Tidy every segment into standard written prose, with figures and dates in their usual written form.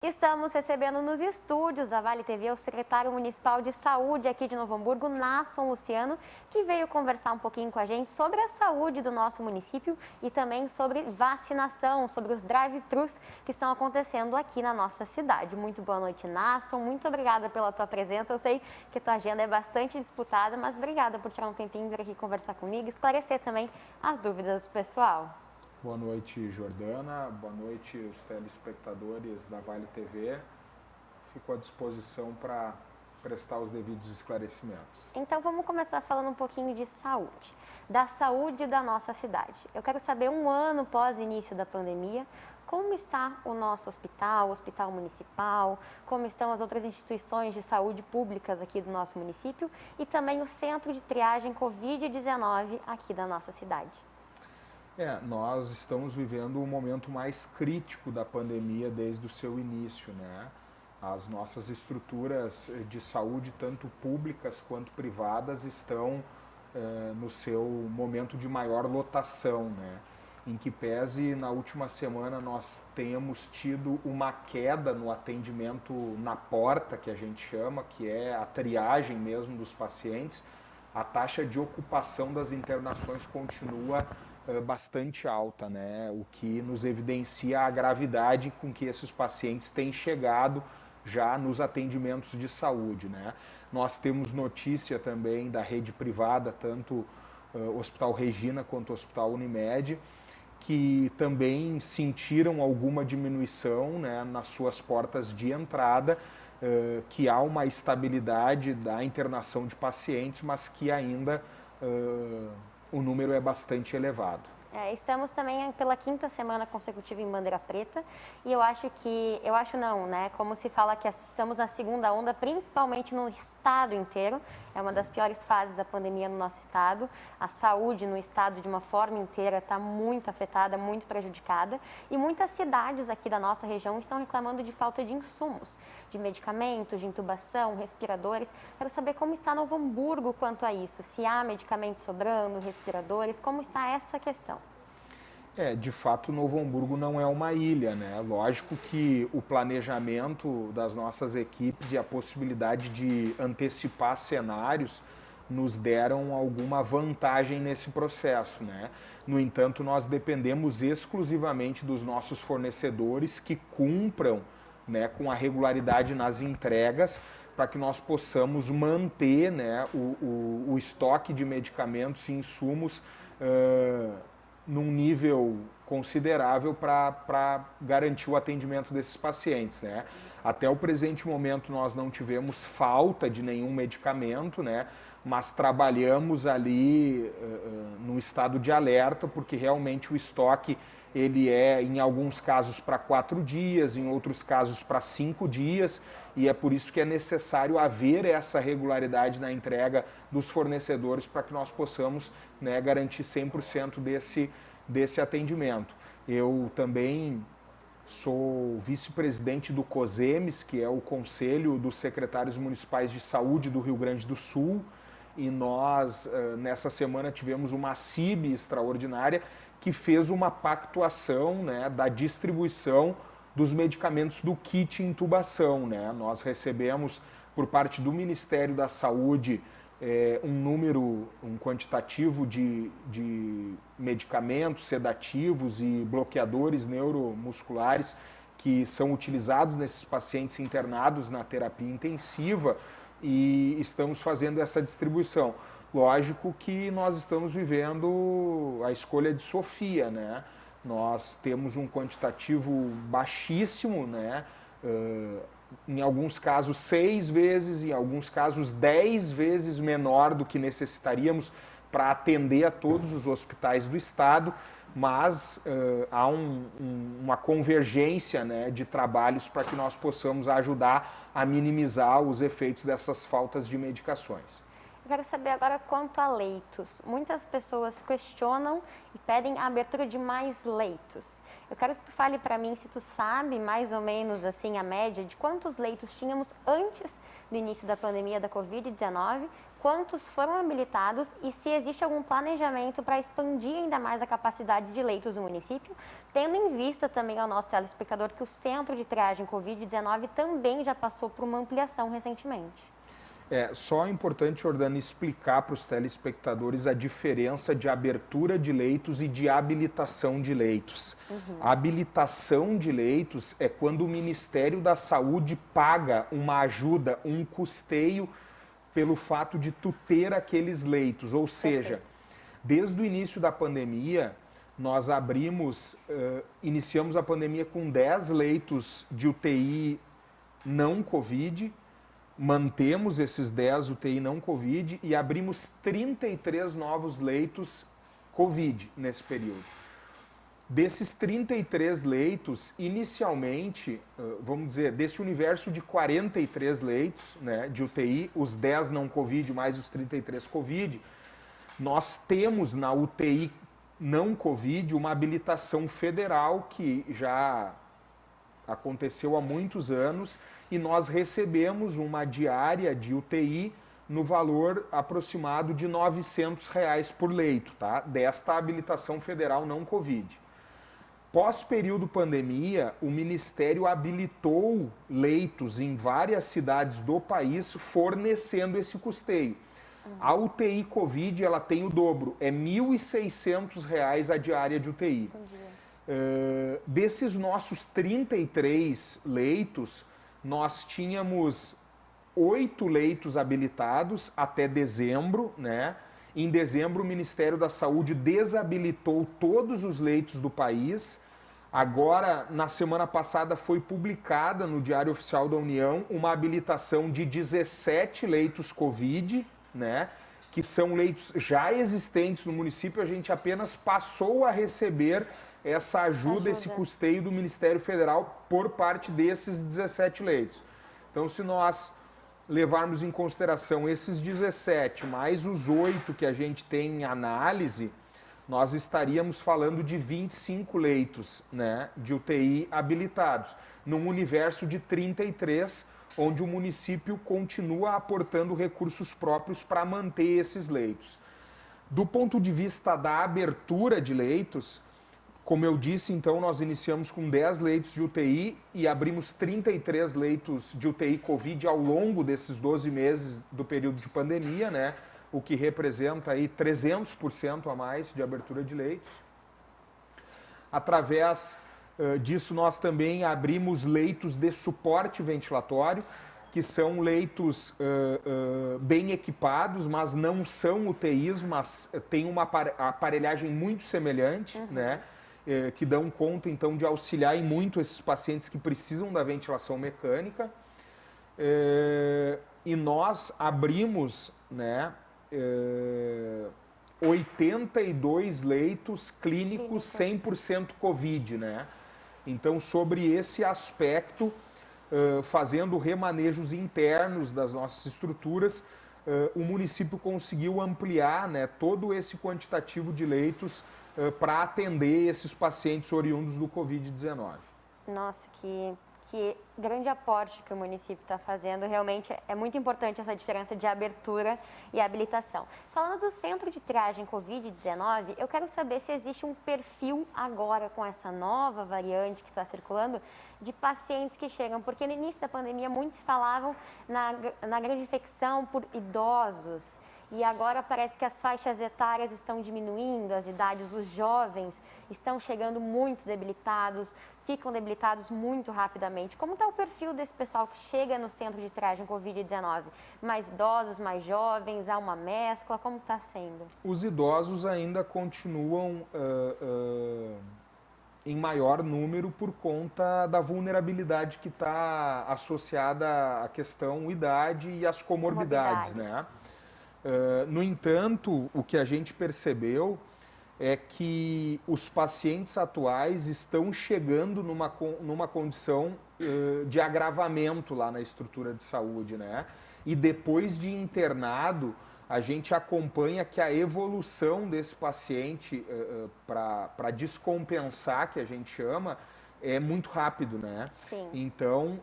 Estamos recebendo nos estúdios da Vale TV o secretário municipal de saúde aqui de Novo Hamburgo, Nasson Luciano, que veio conversar um pouquinho com a gente sobre a saúde do nosso município e também sobre vacinação, sobre os drive-thrus que estão acontecendo aqui na nossa cidade. Muito boa noite, Nasson. Muito obrigada pela tua presença. Eu sei que a tua agenda é bastante disputada, mas obrigada por tirar um tempinho vir aqui conversar comigo e esclarecer também as dúvidas do pessoal. Boa noite, Jordana. Boa noite, os telespectadores da Vale TV. Fico à disposição para prestar os devidos esclarecimentos. Então vamos começar falando um pouquinho de saúde, da saúde da nossa cidade. Eu quero saber, um ano pós início da pandemia, como está o nosso hospital, o hospital municipal, como estão as outras instituições de saúde públicas aqui do nosso município e também o centro de triagem Covid-19 aqui da nossa cidade. Nós estamos vivendo o momento mais crítico da pandemia desde o seu início, né? As nossas estruturas de saúde, tanto públicas quanto privadas, estão no seu momento de maior lotação, né? Em que pese, na última semana, nós tenhamos tido uma queda no atendimento na porta, que a gente chama, que é a triagem mesmo dos pacientes, a taxa de ocupação das internações continua bastante alta, né? O que nos evidencia a gravidade com que esses pacientes têm chegado já nos atendimentos de saúde, né? Nós temos notícia também da rede privada, tanto o Hospital Regina quanto o Hospital Unimed, que também sentiram alguma diminuição, né, nas suas portas de entrada, que há uma estabilidade da internação de pacientes, mas que ainda o número é bastante elevado. Estamos também pela 5ª semana consecutiva em bandeira preta e como se fala que estamos na segunda onda, principalmente no estado inteiro. É uma das piores fases da pandemia no nosso estado. A saúde no estado, de uma forma inteira, está muito afetada, muito prejudicada. E muitas cidades aqui da nossa região estão reclamando de falta de insumos, de medicamentos, de intubação, respiradores. Quero saber como está Novo Hamburgo quanto a isso. Se há medicamentos sobrando, respiradores, como está essa questão? De fato, Novo Hamburgo não é uma ilha, né? Lógico que o planejamento das nossas equipes e a possibilidade de antecipar cenários nos deram alguma vantagem nesse processo, né? No entanto, nós dependemos exclusivamente dos nossos fornecedores que cumpram, né, com a regularidade nas entregas, para que nós possamos manter, né, o estoque de medicamentos e insumos num nível considerável para garantir o atendimento desses pacientes, né? Até o presente momento nós não tivemos falta de nenhum medicamento, né? Mas trabalhamos ali no estado de alerta, porque realmente o estoque ele é, em alguns casos, para 4 dias, em outros casos para 5 dias, e é por isso que é necessário haver essa regularidade na entrega dos fornecedores para que nós possamos, né, garantir 100% desse atendimento. Eu também sou vice-presidente do COSEMES, que é o Conselho dos Secretários Municipais de Saúde do Rio Grande do Sul, e nós, nessa semana, tivemos uma CIB extraordinária que fez uma pactuação, né, da distribuição dos medicamentos do kit intubação, né? Nós recebemos, por parte do Ministério da Saúde, um quantitativo de medicamentos sedativos e bloqueadores neuromusculares que são utilizados nesses pacientes internados na terapia intensiva, e estamos fazendo essa distribuição. Lógico que nós estamos vivendo a escolha de Sofia, né? Nós temos um quantitativo baixíssimo, né? Em alguns casos 6 vezes, em alguns casos 10 vezes menor do que necessitaríamos para atender a todos os hospitais do estado, mas há uma convergência, né, de trabalhos para que nós possamos ajudar a minimizar os efeitos dessas faltas de medicações. Eu quero saber agora quanto a leitos. Muitas pessoas questionam e pedem a abertura de mais leitos. Eu quero que tu fale para mim se tu sabe mais ou menos assim a média de quantos leitos tínhamos antes do início da pandemia da Covid-19, quantos foram habilitados e se existe algum planejamento para expandir ainda mais a capacidade de leitos do município, tendo em vista também ao nosso telespectador que o centro de triagem Covid-19 também já passou por uma ampliação recentemente. Só é importante, Jordana, explicar para os telespectadores a diferença de abertura de leitos e de habilitação de leitos. A habilitação de leitos é quando o Ministério da Saúde paga uma ajuda, um custeio pelo fato de tu ter aqueles leitos. Ou seja, desde o início da pandemia, nós iniciamos a pandemia com 10 leitos de UTI não Covid, mantemos esses 10 UTI não Covid e abrimos 33 novos leitos Covid nesse período. Desses 33 leitos, inicialmente, vamos dizer, desse universo de 43 leitos, né, de UTI, os 10 não Covid mais os 33 Covid, nós temos na UTI não Covid uma habilitação federal que já aconteceu há muitos anos e nós recebemos uma diária de UTI no valor aproximado de R$ 900 por leito, tá? Desta habilitação federal não Covid. Pós-período pandemia, o Ministério habilitou leitos em várias cidades do país, fornecendo esse custeio. A UTI Covid ela tem o dobro, é R$ 1.600 a diária de UTI. Desses nossos 33 leitos, nós tínhamos 8 leitos habilitados até dezembro, né? Em dezembro, o Ministério da Saúde desabilitou todos os leitos do país. Agora, na semana passada, foi publicada no Diário Oficial da União uma habilitação de 17 leitos Covid, né? Que são leitos já existentes no município, a gente apenas passou a receber essa ajuda, esse custeio do Ministério Federal por parte desses 17 leitos. Então, se nós levarmos em consideração esses 17 mais os 8 que a gente tem em análise, nós estaríamos falando de 25 leitos, né, de UTI habilitados, num universo de 33, onde o município continua aportando recursos próprios para manter esses leitos. Do ponto de vista da abertura de leitos, como eu disse, então, nós iniciamos com 10 leitos de UTI e abrimos 33 leitos de UTI Covid ao longo desses 12 meses do período de pandemia, né? O que representa aí 300% a mais de abertura de leitos. Através disso, nós também abrimos leitos de suporte ventilatório, que são leitos bem equipados, mas não são UTIs, mas tem uma aparelhagem muito semelhante, né? Que dão conta, então, de auxiliar em muito esses pacientes que precisam da ventilação mecânica. E nós abrimos, né, 82 leitos clínicos 100% Covid, né? Então, sobre esse aspecto, fazendo remanejos internos das nossas estruturas, o município conseguiu ampliar, né, todo esse quantitativo de leitos para atender esses pacientes oriundos do Covid-19. Nossa, que grande aporte que o município está fazendo. Realmente é muito importante essa diferença de abertura e habilitação. Falando do centro de triagem Covid-19, eu quero saber se existe um perfil agora com essa nova variante que está circulando de pacientes que chegam, porque no início da pandemia muitos falavam na grande infecção por idosos. E agora parece que as faixas etárias estão diminuindo, as idades, os jovens estão chegando muito debilitados, ficam debilitados muito rapidamente. Como está o perfil desse pessoal que chega no centro de triagem Covid-19? Mais idosos, mais jovens, há uma mescla, como está sendo? Os idosos ainda continuam em maior número por conta da vulnerabilidade que está associada à questão idade e às comorbidades, né? No entanto, o que a gente percebeu é que os pacientes atuais estão chegando numa condição de agravamento lá na estrutura de saúde, né? E depois de internado, a gente acompanha que a evolução desse paciente para descompensar, que a gente chama, é muito rápido, né? Sim. Então,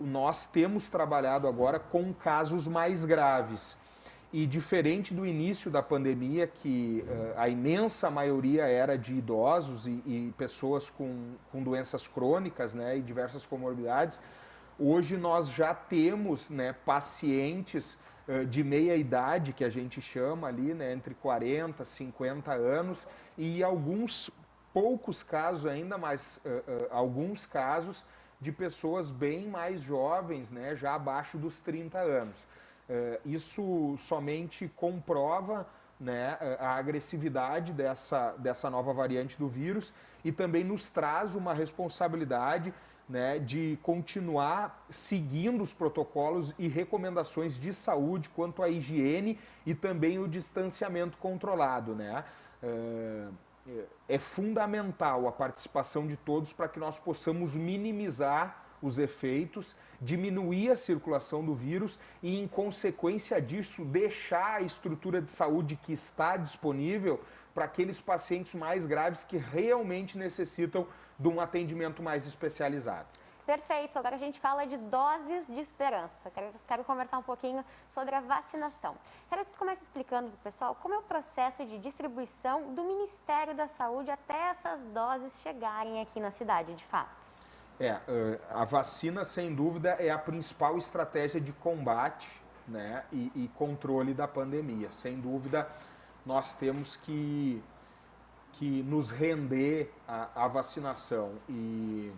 nós temos trabalhado agora com casos mais graves. e diferente do início da pandemia, que a imensa maioria era de idosos e pessoas com doenças crônicas, né, e diversas comorbidades, hoje nós já temos, né, pacientes de meia idade, que a gente chama ali, né, entre 40 e 50 anos, e alguns poucos casos ainda, mas alguns casos de pessoas bem mais jovens, né, já abaixo dos 30 anos. Isso somente comprova, né, a agressividade dessa nova variante do vírus e também nos traz uma responsabilidade, né, de continuar seguindo os protocolos e recomendações de saúde quanto à higiene e também o distanciamento controlado, né? É fundamental a participação de todos para que nós possamos minimizar os efeitos, diminuir a circulação do vírus e, em consequência disso, deixar a estrutura de saúde que está disponível para aqueles pacientes mais graves que realmente necessitam de um atendimento mais especializado. Perfeito. Agora a gente fala de doses de esperança. Quero conversar um pouquinho sobre a vacinação. Quero que tu comece explicando para o pessoal como é o processo de distribuição do Ministério da Saúde até essas doses chegarem aqui na cidade, de fato. A vacina, sem dúvida, é a principal estratégia de combate, né, e controle da pandemia. Sem dúvida, nós temos que nos render à vacinação. E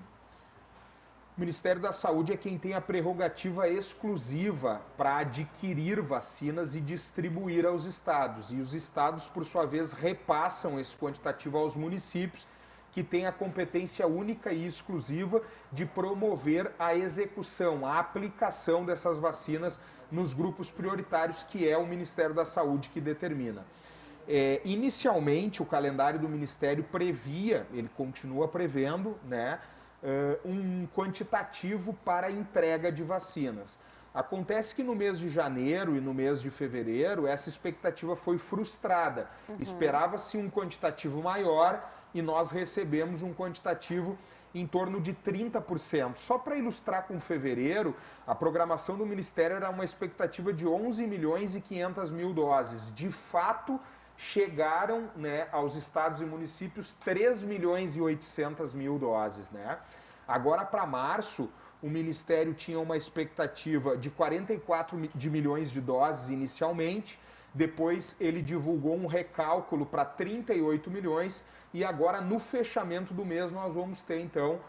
o Ministério da Saúde é quem tem a prerrogativa exclusiva para adquirir vacinas e distribuir aos estados. E os estados, por sua vez, repassam esse quantitativo aos municípios, que têm a competência única e exclusiva de promover a execução, a aplicação dessas vacinas nos grupos prioritários, que é o Ministério da Saúde que determina. Inicialmente, o calendário do Ministério previa, ele continua prevendo, né, um quantitativo para a entrega de vacinas. Acontece que no mês de janeiro e no mês de fevereiro, essa expectativa foi frustrada. Esperava-se um quantitativo maior e nós recebemos um quantitativo em torno de 30%. Só para ilustrar com fevereiro, a programação do Ministério era uma expectativa de 11 milhões e 500 mil doses. De fato, chegaram, né, aos estados e municípios 3 milhões e 800 mil doses, né? Agora, para março, o Ministério tinha uma expectativa de 44 milhões de doses inicialmente, depois ele divulgou um recálculo para 38 milhões e agora, no fechamento do mês, nós vamos ter, então,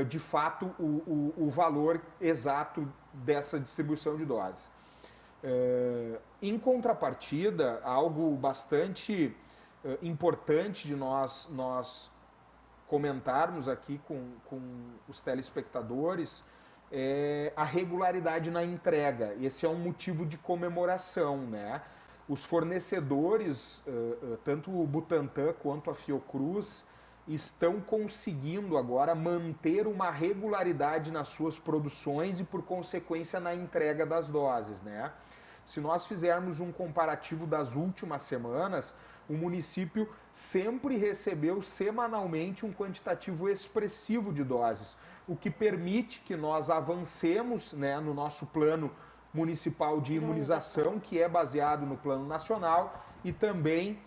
de fato, o valor exato dessa distribuição de doses. Em contrapartida, algo bastante importante de nós comentarmos aqui com os telespectadores é a regularidade na entrega. Esse é um motivo de comemoração, né? Os fornecedores, tanto o Butantan quanto a Fiocruz, estão conseguindo agora manter uma regularidade nas suas produções e, por consequência, na entrega das doses, né? Se nós fizermos um comparativo das últimas semanas, o município sempre recebeu semanalmente um quantitativo expressivo de doses, o que permite que nós avancemos, né, no nosso plano municipal de imunização, que é baseado no plano nacional, e também,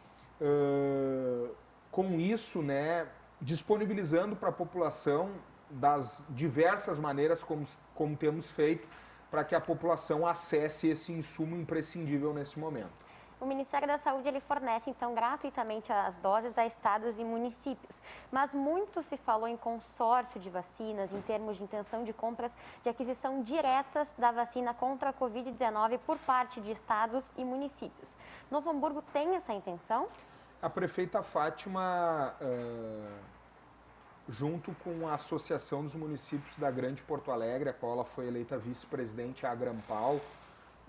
com isso, né, disponibilizando para a população das diversas maneiras como temos feito, para que a população acesse esse insumo imprescindível nesse momento. O Ministério da Saúde ele fornece, então, gratuitamente as doses a estados e municípios. Mas muito se falou em consórcio de vacinas, em termos de intenção de compras de aquisição diretas da vacina contra a Covid-19 por parte de estados e municípios. Novo Hamburgo tem essa intenção? A prefeita Fátima, junto com a Associação dos Municípios da Grande Porto Alegre, a qual ela foi eleita vice-presidente à Agrampal,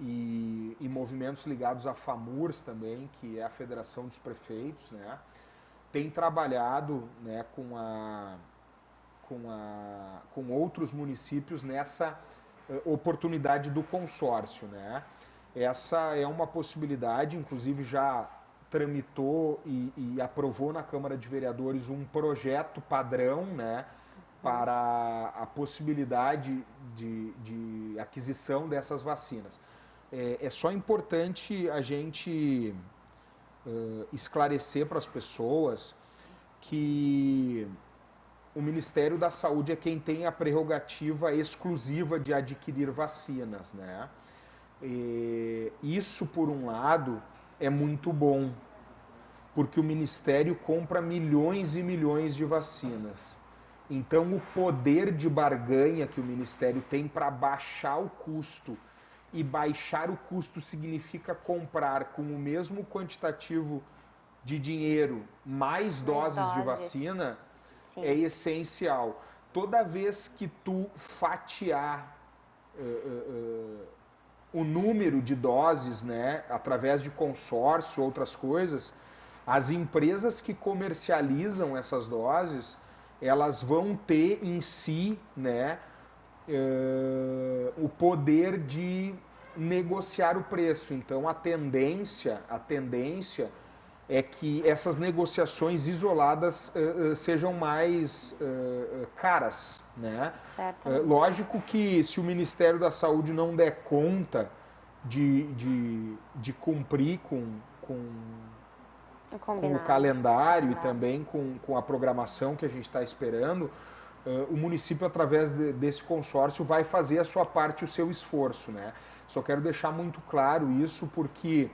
e movimentos ligados à FAMURS também, que é a Federação dos Prefeitos, né, tem trabalhado, né, com outros municípios nessa oportunidade do consórcio, né. Essa é uma possibilidade, inclusive já tramitou e aprovou na Câmara de Vereadores um projeto padrão, né, para a possibilidade de aquisição dessas vacinas. é só importante a gente esclarecer para as pessoas que o Ministério da Saúde é quem tem a prerrogativa exclusiva de adquirir vacinas, né? E isso, por um lado, é muito bom, porque o Ministério compra milhões e milhões de vacinas. Então, o poder de barganha que o Ministério tem para baixar o custo, e baixar o custo significa comprar com o mesmo quantitativo de dinheiro mais doses de vacina, sim, é essencial. Toda vez que tu fatiar o número de doses, né, através de consórcio, outras coisas, as empresas que comercializam essas doses, elas vão ter em si, né, o poder de negociar o preço. Então, a tendência é que essas negociações isoladas sejam mais caras, né? Lógico que se o Ministério da Saúde não der conta de cumprir com o calendário e também com a programação que a gente está esperando, o município, através desse consórcio, vai fazer a sua parte, o seu esforço, né? Só quero deixar muito claro isso, porque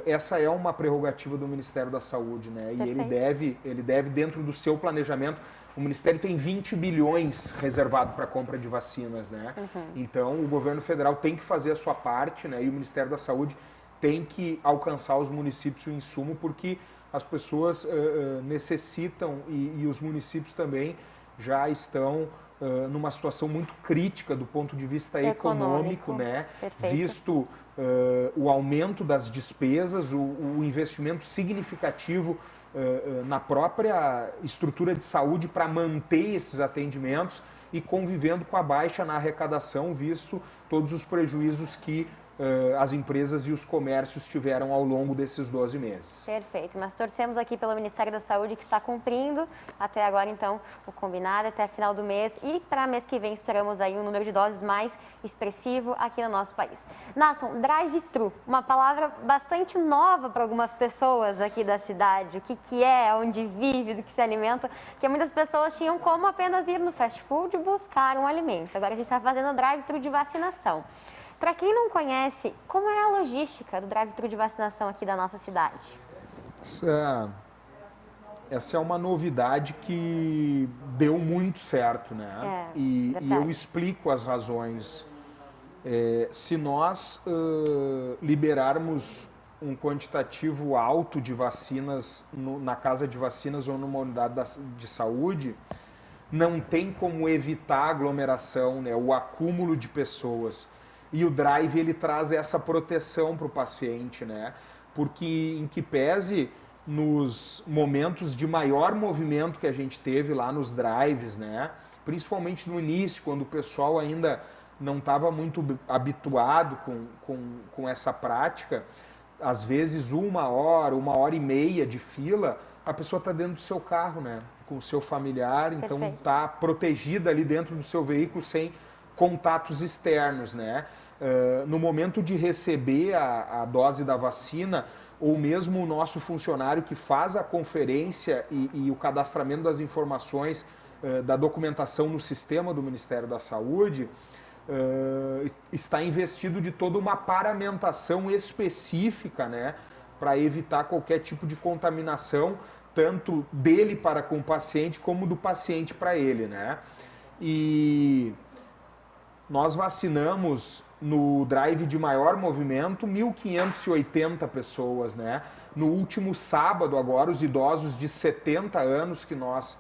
essa é uma prerrogativa do Ministério da Saúde, né? E ele deve, dentro do seu planejamento, o Ministério tem 20 bilhões reservado para compra de vacinas, né? Então, o governo federal tem que fazer a sua parte, né? E o Ministério da Saúde tem que alcançar os municípios o insumo, porque as pessoas necessitam e os municípios também já estão numa situação muito crítica do ponto de vista econômico, né? Visto o aumento das despesas, o investimento significativo na própria estrutura de saúde para manter esses atendimentos e convivendo com a baixa na arrecadação, visto todos os prejuízos que as empresas e os comércios tiveram ao longo desses 12 meses. Perfeito, mas torcemos aqui pelo Ministério da Saúde, que está cumprindo até agora, então, o combinado até final do mês, e para mês que vem esperamos aí um número de doses mais expressivo aqui no nosso país. Nasson, drive-thru, uma palavra bastante nova para algumas pessoas aqui da cidade. O que é, onde vive, do que se alimenta, porque muitas pessoas tinham como apenas ir no fast food e buscar um alimento. Agora a gente está fazendo drive-thru de vacinação. Para quem não conhece, como é a logística do drive-thru de vacinação aqui da nossa cidade? Essa é uma novidade que deu muito certo, né? E eu explico as razões. Se nós liberarmos um quantitativo alto de vacinas na casa de vacinas ou numa unidade de saúde, não tem como evitar a aglomeração, né? O acúmulo de pessoas. E o drive, ele traz essa proteção para o paciente, né? Porque, em que pese, nos momentos de maior movimento que a gente teve lá nos drives, né? Principalmente no início, quando o pessoal ainda não estava muito habituado com essa prática, às vezes 1 hora e meia de fila, a pessoa está dentro do seu carro, né? Com o seu familiar, então está protegida ali dentro do seu veículo sem contatos externos, né? No momento de receber a dose da vacina, ou mesmo o nosso funcionário que faz a conferência e o cadastramento das informações da documentação no sistema do Ministério da Saúde, está investido de toda uma paramentação específica, né? Para evitar qualquer tipo de contaminação, tanto dele para com o paciente, como do paciente para ele, né? E nós vacinamos no drive de maior movimento 1.580 pessoas, né? No último sábado agora, os idosos de 70 anos que nós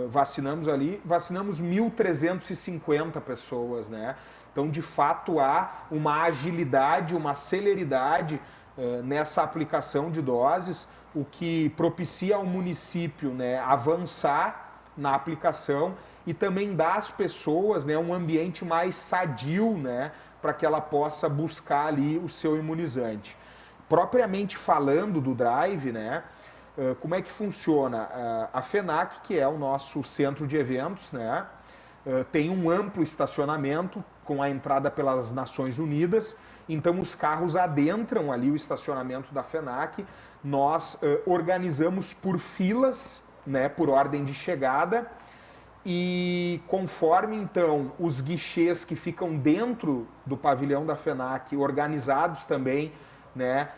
vacinamos ali, vacinamos 1.350 pessoas, né? Então, de fato, há uma agilidade, uma celeridade nessa aplicação de doses, o que propicia ao município, né, avançar na aplicação e também dá às pessoas, né, um ambiente mais sadio, né, para que ela possa buscar ali o seu imunizante. Propriamente falando do drive, né, como é que funciona? A FENAC, que é o nosso centro de eventos, né, tem um amplo estacionamento com a entrada pelas Nações Unidas. Então, os carros adentram ali o estacionamento da FENAC. Nós organizamos por filas, né, por ordem de chegada. E conforme, então, os guichês que ficam dentro do pavilhão da FENAC, organizados também, né,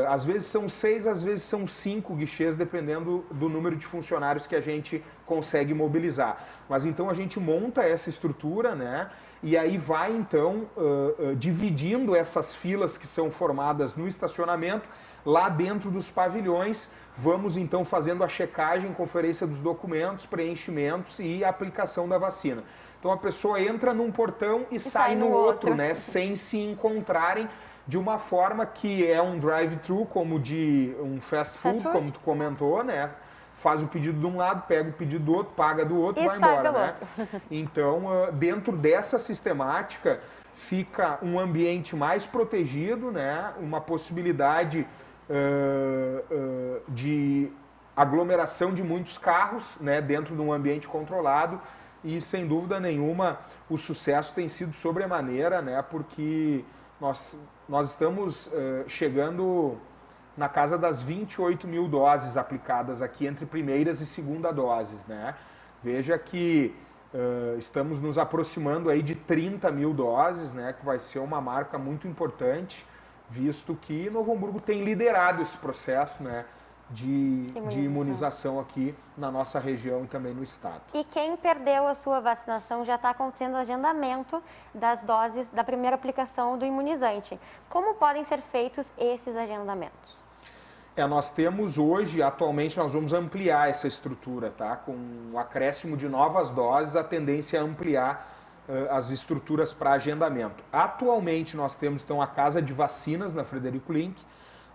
às vezes são 6, às vezes são 5 guichês, dependendo do número de funcionários que a gente consegue mobilizar. Mas então a gente monta essa estrutura, né, e aí vai então dividindo essas filas que são formadas no estacionamento lá dentro dos pavilhões. Vamos então fazendo a checagem, conferência dos documentos, preenchimentos e aplicação da vacina. Então a pessoa entra num portão e sai no outro, né, sem se encontrarem, de uma forma que é um drive-thru, como de um fast food, como tu comentou, né? Faz o pedido de um lado, pega o pedido do outro, paga do outro e vai embora, né? Então, dentro dessa sistemática, fica um ambiente mais protegido, né? Uma possibilidade de aglomeração de muitos carros, né? Dentro de um ambiente controlado. E, sem dúvida nenhuma, o sucesso tem sido sobremaneira, né? Porque nós estamos chegando na casa das 28 mil doses aplicadas aqui entre primeiras e segunda doses, né? Veja que estamos nos aproximando aí de 30 mil doses, né? Que vai ser uma marca muito importante, visto que Novo Hamburgo tem liderado esse processo, né, de imunização aqui na nossa região e também no estado. E quem perdeu a sua vacinação já está acontecendo o agendamento das doses da primeira aplicação do imunizante. Como podem ser feitos esses agendamentos? Nós temos hoje, atualmente, nós vamos ampliar essa estrutura, tá? Com o acréscimo de novas doses, a tendência é ampliar as estruturas para agendamento. Atualmente, nós temos, então, a Casa de Vacinas na Frederico Link,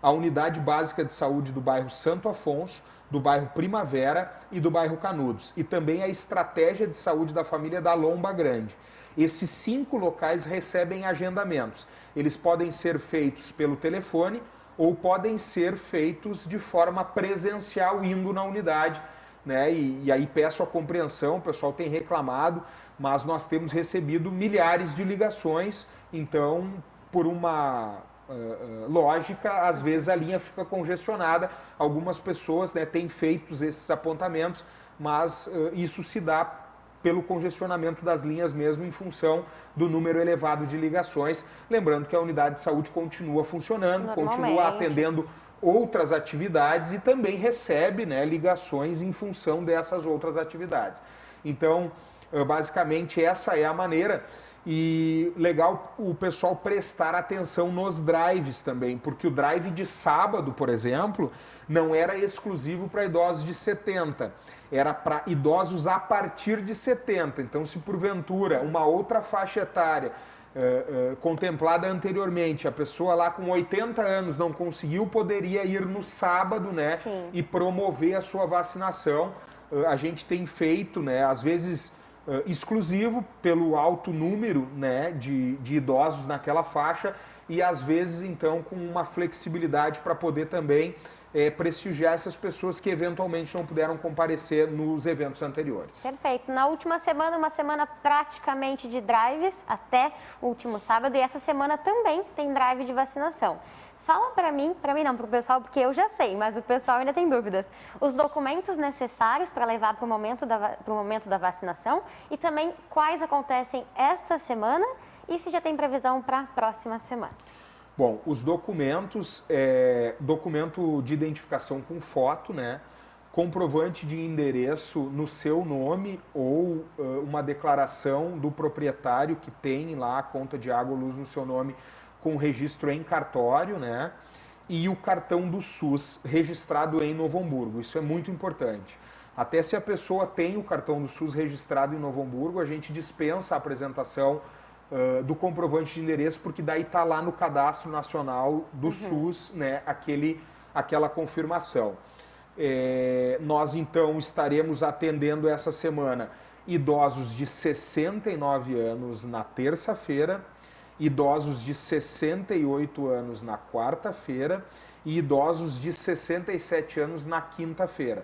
a Unidade Básica de Saúde do bairro Santo Afonso, do bairro Primavera e do bairro Canudos. E também a Estratégia de Saúde da Família da Lomba Grande. Esses 5 locais recebem agendamentos. Eles podem ser feitos pelo telefone ou podem ser feitos de forma presencial, indo na unidade, né? E aí peço a compreensão, o pessoal tem reclamado, mas nós temos recebido milhares de ligações, então, por uma lógica, às vezes a linha fica congestionada. Algumas pessoas, né, têm feito esses apontamentos, mas isso se dá pelo congestionamento das linhas mesmo, em função do número elevado de ligações. Lembrando que a unidade de saúde continua funcionando, continua atendendo outras atividades e também recebe, né, ligações em função dessas outras atividades. Então, basicamente, essa é a maneira. E legal o pessoal prestar atenção nos drives também, porque o drive de sábado, por exemplo, não era exclusivo para idosos de 70, era para idosos a partir de 70. Então, se porventura uma outra faixa etária contemplada anteriormente, a pessoa lá com 80 anos não conseguiu, poderia ir no sábado, né, e promover a sua vacinação. A gente tem feito, né, às vezes exclusivo pelo alto número, né, de idosos naquela faixa, e às vezes então com uma flexibilidade para poder também prestigiar essas pessoas que eventualmente não puderam comparecer nos eventos anteriores. Perfeito. Na última semana, uma semana praticamente de drives, até o último sábado, e essa semana também tem drive de vacinação. Fala para mim não, para o pessoal, porque eu já sei, mas o pessoal ainda tem dúvidas. Os documentos necessários para levar para o momento da vacinação e também quais acontecem esta semana e se já tem previsão para a próxima semana. Bom, os documentos, documento de identificação com foto, né? Comprovante de endereço no seu nome ou uma declaração do proprietário que tem lá a conta de água ou luz no seu nome, com registro em cartório, né? E o cartão do SUS registrado em Novo Hamburgo. Isso é muito importante. Até se a pessoa tem o cartão do SUS registrado em Novo Hamburgo, a gente dispensa a apresentação do comprovante de endereço, porque daí está lá no Cadastro Nacional do SUS, né, aquela confirmação. Nós, então, estaremos atendendo essa semana idosos de 69 anos na terça-feira, idosos de 68 anos na quarta-feira e idosos de 67 anos na quinta-feira.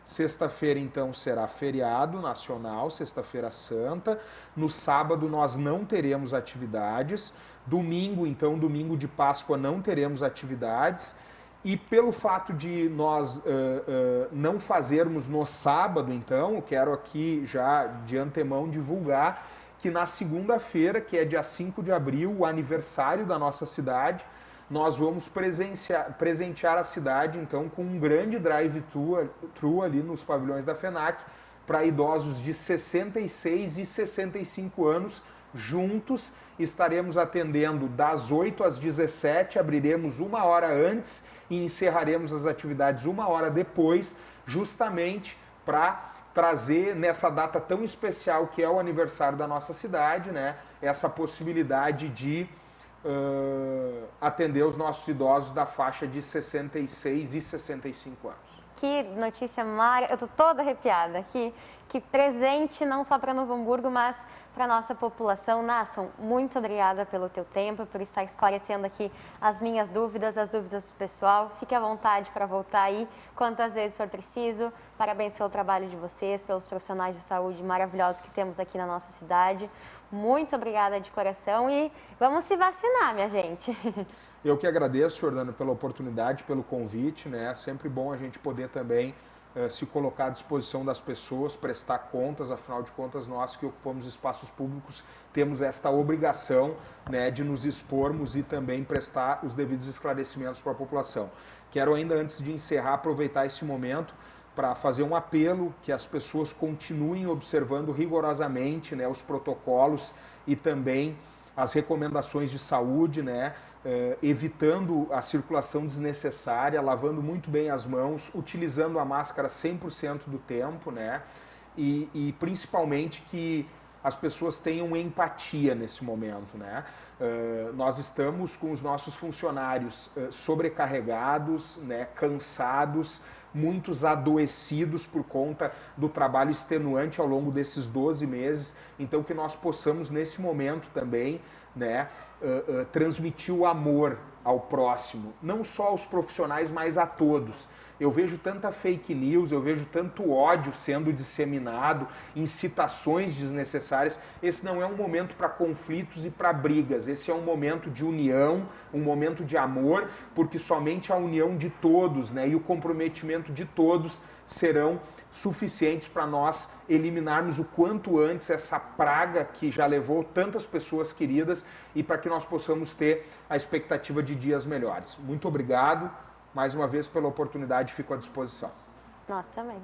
Sexta-feira, então, será feriado nacional, Sexta-feira Santa. No sábado, nós não teremos atividades. Domingo, então, domingo de Páscoa, não teremos atividades. E pelo fato de nós não fazermos no sábado, então, eu quero aqui já de antemão divulgar que na segunda-feira, que é dia 5 de abril, o aniversário da nossa cidade, nós vamos presentear a cidade, então, com um grande drive-thru ali nos pavilhões da FENAC, para idosos de 66 e 65 anos. Juntos estaremos atendendo das 8 às 17, abriremos 1 hora antes e encerraremos as atividades 1 hora depois, justamente para trazer nessa data tão especial que é o aniversário da nossa cidade, né, essa possibilidade de atender os nossos idosos da faixa de 66 e 65 anos. Que notícia maravilhosa, eu estou toda arrepiada. Que presente não só para Novo Hamburgo, mas para a nossa população. Nasson, muito obrigada pelo teu tempo, por estar esclarecendo aqui as minhas dúvidas, as dúvidas do pessoal. Fique à vontade para voltar aí quantas vezes for preciso. Parabéns pelo trabalho de vocês, pelos profissionais de saúde maravilhosos que temos aqui na nossa cidade. Muito obrigada de coração e vamos se vacinar, minha gente. Eu que agradeço, Jordana, pela oportunidade, pelo convite, né? É sempre bom a gente poder também se colocar à disposição das pessoas, prestar contas, afinal de contas, nós que ocupamos espaços públicos temos esta obrigação, né, de nos expormos e também prestar os devidos esclarecimentos para a população. Quero ainda, antes de encerrar, aproveitar esse momento para fazer um apelo que as pessoas continuem observando rigorosamente, né, os protocolos e também as recomendações de saúde, né, evitando a circulação desnecessária, lavando muito bem as mãos, utilizando a máscara 100% do tempo, né, e principalmente que as pessoas tenham empatia nesse momento, né? Nós estamos com os nossos funcionários sobrecarregados, né, cansados, muitos adoecidos por conta do trabalho extenuante ao longo desses 12 meses, então que nós possamos nesse momento também, né, transmitir o amor ao próximo, não só aos profissionais, mas a todos. Eu vejo tanta fake news, eu vejo tanto ódio sendo disseminado, incitações desnecessárias. Esse não é um momento para conflitos e para brigas, esse é um momento de união, um momento de amor, porque somente a união de todos, né, e o comprometimento de todos serão suficientes para nós eliminarmos o quanto antes essa praga que já levou tantas pessoas queridas e para que nós possamos ter a expectativa de dias melhores. Muito obrigado. Mais uma vez pela oportunidade, fico à disposição. Nós também.